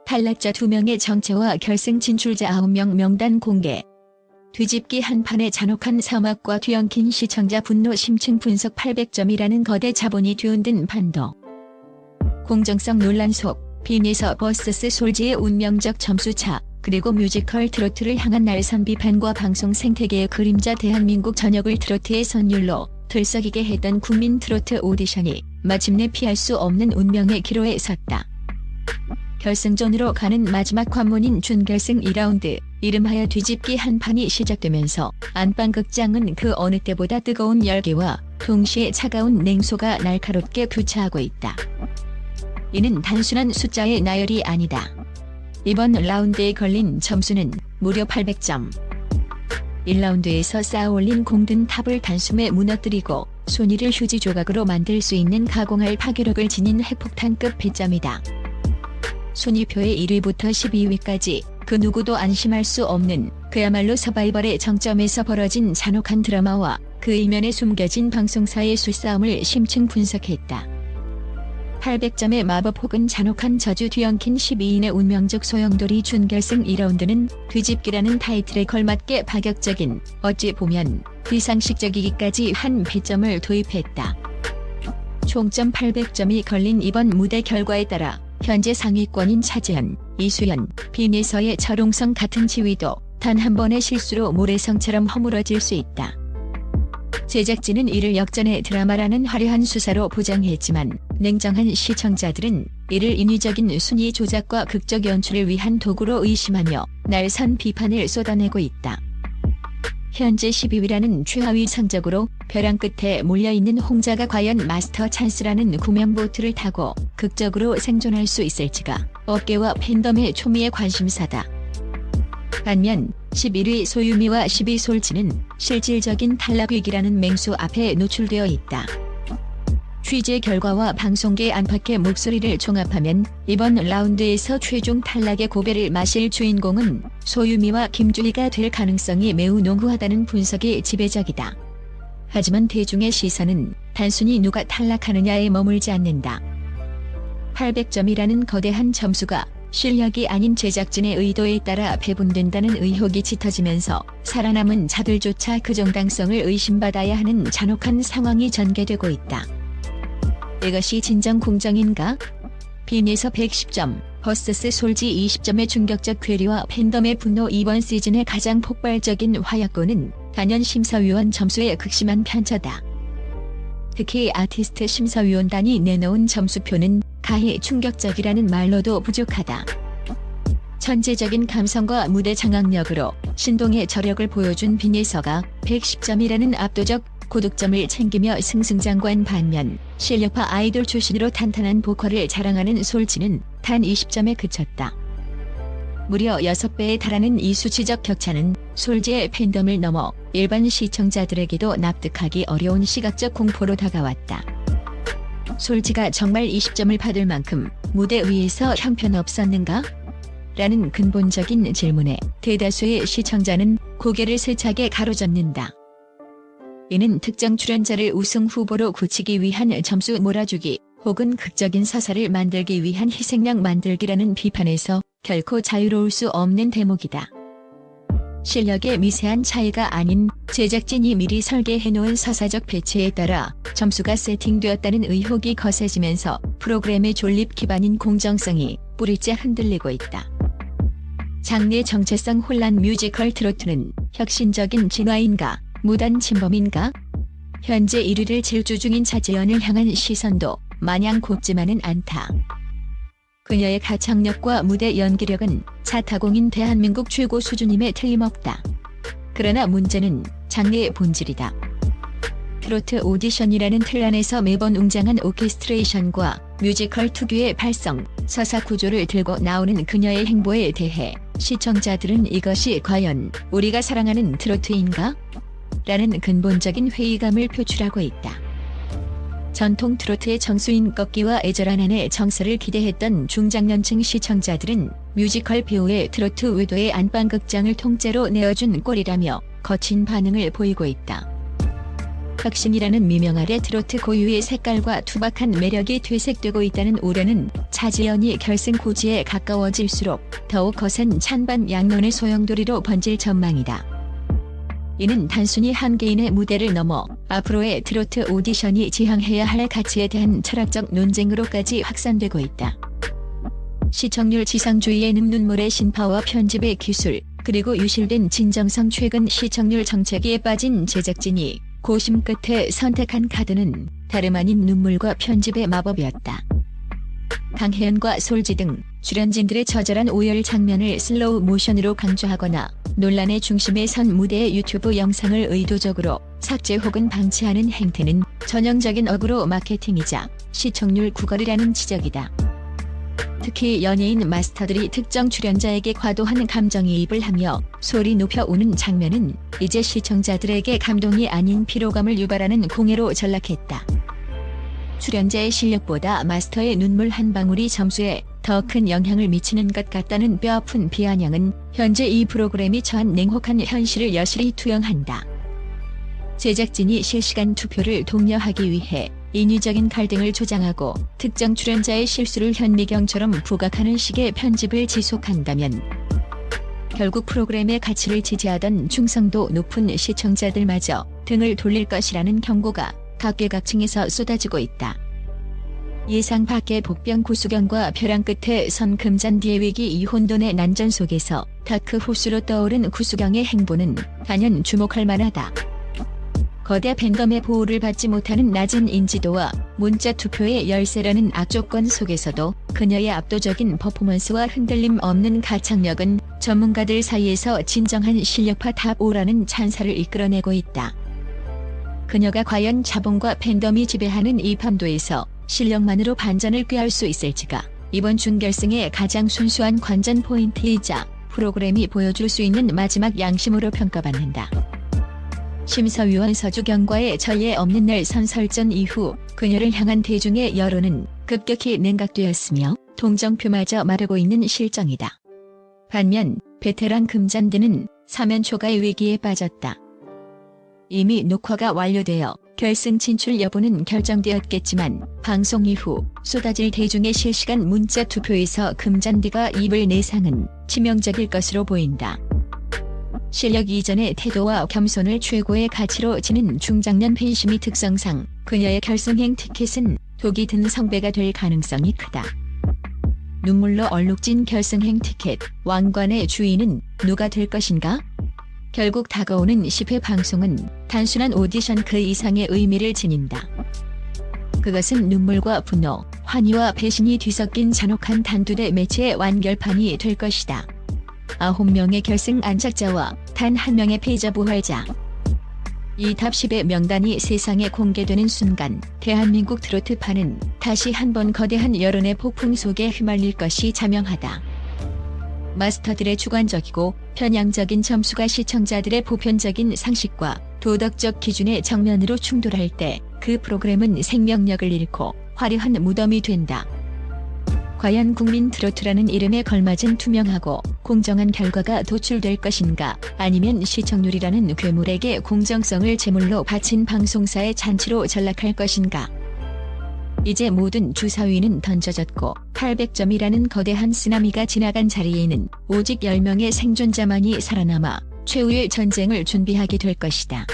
탈락자 2명의 정체와 결승 진출자 9명 명단 공개. 뒤집기 한판의 잔혹한 사막과 뒤엉킨 시청자 분노 심층 분석 800점이라는 거대 자본이 뒤흔든 판도. 공정성 논란 속 빈에서 vs 솔지의 운명적 점수차, 그리고 뮤지컬 트로트를 향한 날선 비판과 방송 생태계의 그림자 대한민국 전역을 트로트의 선율로 들썩이게 했던 국민 트로트 오디션이 마침내 피할 수 없는 운명의 기로에 섰다. 결승전으로 가는 마지막 관문인 준결승 2라운드, 이름하여 뒤집기 한판이 시작되면서 안방극장은 그 어느 때보다 뜨거운 열기와 동시에 차가운 냉소가 날카롭게 교차하고 있다. 이는 단순한 숫자의 나열이 아니다. 이번 라운드에 걸린 점수는 무려 800점. 1라운드에서 쌓아올린 공든 탑을 단숨에 무너뜨리고 순위를 휴지 조각으로 만들 수 있는 가공할 파괴력을 지닌 핵폭탄급 배점이다. 순위표의 1위부터 12위까지 그 누구도 안심할 수 없는 그야말로 서바이벌의 정점에서 벌어진 잔혹한 드라마와 그 이면에 숨겨진 방송사의 수싸움을 심층 분석했다. 800점의 마법 혹은 잔혹한 저주 뒤엉킨 12인의 운명적 소용돌이 준결승 2라운드는 뒤집기라는 타이틀에 걸맞게 파격적인, 어찌 보면 비상식적이기까지 한 배점을 도입했다. 총점 800점이 걸린 이번 무대 결과에 따라 현재 상위권인 차재현, 이수연, 빈에서의 철옹성 같은 지위도 단 한 번의 실수로 모래성처럼 허물어질 수 있다. 제작진은 이를 역전의 드라마라는 화려한 수사로 보장했지만 냉정한 시청자들은 이를 인위적인 순위 조작과 극적 연출을 위한 도구로 의심하며 날선 비판을 쏟아내고 있다. 현재 12위라는 최하위 성적으로 벼랑 끝에 몰려있는 홍자가 과연 마스터 찬스라는 구명보트를 타고 극적으로 생존할 수 있을지가 업계와 팬덤의 초미의 관심사다. 반면 11위 소유미와 10위 솔지는 실질적인 탈락 위기라는 맹수 앞에 노출되어 있다. 취재 결과와 방송계 안팎의 목소리를 종합하면 이번 라운드에서 최종 탈락의 고배를 마실 주인공은 소유미와 김주희가 될 가능성이 매우 농후하다는 분석이 지배적이다. 하지만 대중의 시선은 단순히 누가 탈락하느냐에 머물지 않는다. 800점이라는 거대한 점수가 실력이 아닌 제작진의 의도에 따라 배분된다는 의혹이 짙어지면서 살아남은 자들조차 그 정당성을 의심받아야 하는 잔혹한 상황이 전개되고 있다. 이것이 진정 공정인가? 빈에서 110점, vs 솔지 20점의 충격적 쾌리와 팬덤의 분노. 이번 시즌의 가장 폭발적인 화약고는 단연 심사위원 점수의 극심한 편차다. 특히 아티스트 심사위원단이 내놓은 점수표는 가히 충격적이라는 말로도 부족하다. 천재적인 감성과 무대 장악력으로 신동의 저력을 보여준 빈에서가 110점이라는 압도적 고득점을 챙기며 승승장구한 반면 실력파 아이돌 출신으로 탄탄한 보컬을 자랑하는 솔지는 단 20점에 그쳤다. 무려 6배에 달하는 이 수치적 격차는 솔지의 팬덤을 넘어 일반 시청자들에게도 납득하기 어려운 시각적 공포로 다가왔다. 솔지가 정말 20점을 받을 만큼 무대 위에서 형편없었는가? 라는 근본적인 질문에 대다수의 시청자는 고개를 세차게 가로젓는다. 이는 특정 출연자를 우승 후보로 굳히기 위한 점수 몰아주기 혹은 극적인 서사를 만들기 위한 희생양 만들기라는 비판에서 결코 자유로울 수 없는 대목이다. 실력의 미세한 차이가 아닌 제작진이 미리 설계해놓은 서사적 배치에 따라 점수가 세팅되었다는 의혹이 거세지면서 프로그램의 존립 기반인 공정성이 뿌리째 흔들리고 있다. 장르 정체성 혼란. 뮤지컬 트로트는 혁신적인 진화인가? 무단 침범인가? 현재 1위를 질주 중인 차재현을 향한 시선도 마냥 곱지만은 않다. 그녀의 가창력과 무대 연기력은 차타공인 대한민국 최고 수준임에 틀림없다. 그러나 문제는 장르의 본질이다. 트로트 오디션이라는 틀 안에서 매번 웅장한 오케스트레이션과 뮤지컬 특유의 발성, 서사 구조를 들고 나오는 그녀의 행보에 대해 시청자들은 이것이 과연 우리가 사랑하는 트로트인가? 라는 근본적인 회의감을 표출하고 있다. 전통 트로트의 정수인 꺾기와 애절한 한의 정서를 기대했던 중장년층 시청자들은 뮤지컬 배우의 트로트 외도의 안방극장을 통째로 내어준 꼴이라며 거친 반응을 보이고 있다. 혁신이라는 미명 아래 트로트 고유의 색깔과 투박한 매력이 퇴색되고 있다는 우려는 차지연이 결승 고지에 가까워질수록 더욱 거센 찬반 양론의 소용돌이로 번질 전망이다. 이는 단순히 한 개인의 무대를 넘어 앞으로의 트로트 오디션이 지향해야 할 가치에 대한 철학적 논쟁으로까지 확산되고 있다. 시청률 지상주의의 눈물의 신파와 편집의 기술, 그리고 유실된 진정성 최근 시청률 정체기에 빠진 제작진이 고심 끝에 선택한 카드는 다름 아닌 눈물과 편집의 마법이었다. 강혜연과 솔지 등 출연진들의 처절한 오열 장면을 슬로우 모션으로 강조하거나 논란의 중심에 선 무대의 유튜브 영상을 의도적으로 삭제 혹은 방치하는 행태는 전형적인 어그로 마케팅이자 시청률 구걸이라는 지적이다. 특히 연예인 마스터들이 특정 출연자에게 과도한 감정이입을 하며 소리 높여 우는 장면은 이제 시청자들에게 감동이 아닌 피로감을 유발하는 공해로 전락했다. 출연자의 실력보다 마스터의 눈물 한 방울이 점수에 더 큰 영향을 미치는 것 같다는 뼈아픈 비아냥은 현재 이 프로그램이 처한 냉혹한 현실을 여실히 투영한다. 제작진이 실시간 투표를 독려하기 위해 인위적인 갈등을 조장하고 특정 출연자의 실수를 현미경처럼 부각하는 식의 편집을 지속한다면 결국 프로그램의 가치를 지지하던 충성도 높은 시청자들마저 등을 돌릴 것이라는 경고가 각계각층에서 쏟아지고 있다. 예상 밖의 복병 구수경과 벼랑 끝에 선 금잔디의 위기 이 혼돈의 난전 속에서 다크 호수로 떠오른 구수경의 행보는 단연 주목할 만하다. 거대 팬덤의 보호를 받지 못하는 낮은 인지도와 문자 투표의 열세라는 악조건 속에서도 그녀의 압도적인 퍼포먼스와 흔들림 없는 가창력은 전문가들 사이에서 진정한 실력파 탑 5라는 찬사를 이끌어내고 있다. 그녀가 과연 자본과 팬덤이 지배하는 이 밤도에서 실력만으로 반전을 꾀할 수 있을지가 이번 준결승의 가장 순수한 관전 포인트이자 프로그램이 보여줄 수 있는 마지막 양심으로 평가받는다. 심사위원 서주경과의 전례 없는 날 선설전 이후 그녀를 향한 대중의 여론은 급격히 냉각되었으며 동정표마저 마르고 있는 실정이다. 반면 베테랑 금잔디는 사면 초과의 위기에 빠졌다. 이미 녹화가 완료되어 결승 진출 여부는 결정되었겠지만 방송 이후 쏟아질 대중의 실시간 문자 투표에서 금잔디가 입을 내상은 치명적일 것으로 보인다. 실력 이전의 태도와 겸손을 최고의 가치로 지닌 중장년 팬심이 특성상 그녀의 결승행 티켓은 독이 든 성배가 될 가능성이 크다. 눈물로 얼룩진 결승행 티켓 왕관의 주인은 누가 될 것인가? 결국 다가오는 10회 방송은 단순한 오디션 그 이상의 의미를 지닌다. 그것은 눈물과 분노, 환희와 배신이 뒤섞인 잔혹한 단둘의 매체의 완결판이 될 것이다. 9명의 결승 안착자와 단 1명의 패자 부활자. 이 탑 10의 명단이 세상에 공개되는 순간 대한민국 트로트파는 다시 한번 거대한 여론의 폭풍 속에 휘말릴 것이 자명하다. 마스터들의 주관적이고 편향적인 점수가 시청자들의 보편적인 상식과 도덕적 기준의 정면으로 충돌할 때 그 프로그램은 생명력을 잃고 화려한 무덤이 된다. 과연 국민 트로트라는 이름에 걸맞은 투명하고 공정한 결과가 도출될 것인가, 아니면 시청률이라는 괴물에게 공정성을 제물로 바친 방송사의 잔치로 전락할 것인가. 이제 모든 주사위는 던져졌고 800점이라는 거대한 쓰나미가 지나간 자리에는 오직 10명의 생존자만이 살아남아 최후의 전쟁을 준비하게 될 것이다.